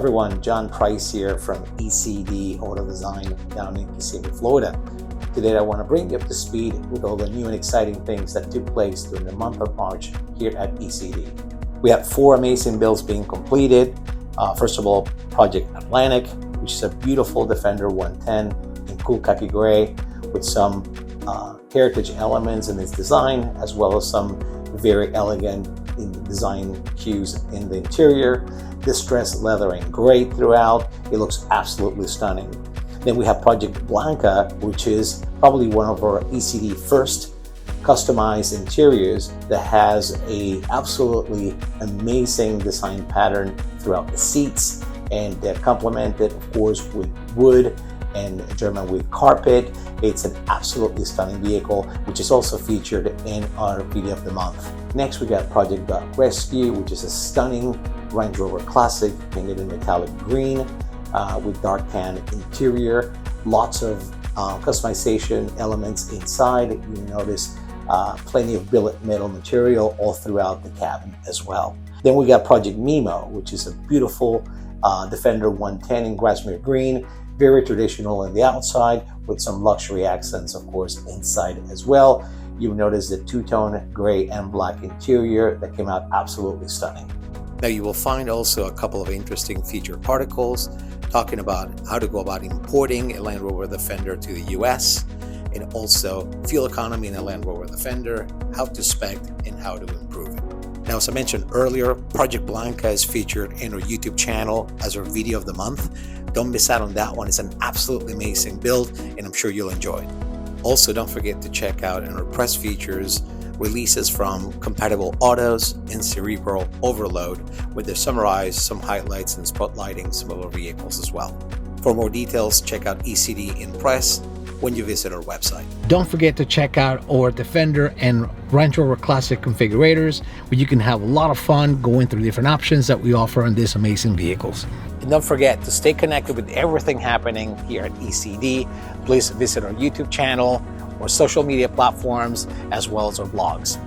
everyone, John Price here from E.C.D Automotive Design down in Kissimmee, Florida. Today I want to bring you up to speed with all the new and exciting things that took place during the month of March here at E.C.D. We have 4 amazing builds being completed. First of all, Project Atlantic, which is a beautiful Defender 110 in cool khaki gray with some heritage elements in its design, as well as some very elegant in the design cues in the interior. Distressed leathering gray throughout. It looks absolutely stunning. Then we have Project Blanca, which is probably one of our E.C.D first customized interiors that has a absolutely amazing design pattern throughout the seats, and they're complemented, of course, with wood and German wood carpet. It's an absolutely stunning vehicle, which is also featured in our video of the month. Next, we got Project Duck Rescue, which is a stunning Range Rover Classic painted in metallic green with dark tan interior. Lots of customization elements inside. You notice plenty of billet metal material all throughout the cabin as well. Then we got Project Mimo, which is a beautiful Defender 110 in Grassmere green. Very traditional on the outside with some luxury accents, of course, inside as well. You'll notice the two-tone gray and black interior that came out absolutely stunning. Now you will find also a couple of interesting featured articles talking about how to go about importing a Land Rover Defender to the US, and also fuel economy in a Land Rover Defender, how to spec and how to improve it. Now, as I mentioned earlier, Project Blanca is featured in our YouTube channel as our video of the month. Don't miss out on that one. It's an absolutely amazing build, and I'm sure you'll enjoy it. Also, don't forget to check out in our press features releases from Compatible Autos and Cerebral Overload, where they summarize some highlights and spotlighting some of our vehicles as well. For more details, check out E.C.D in Press when you visit our website. Don't forget to check out our Defender and Range Rover Classic configurators, where you can have a lot of fun going through different options that we offer on these amazing vehicles. And don't forget to stay connected with everything happening here at E.C.D. Please visit our YouTube channel, our social media platforms, as well as our blogs.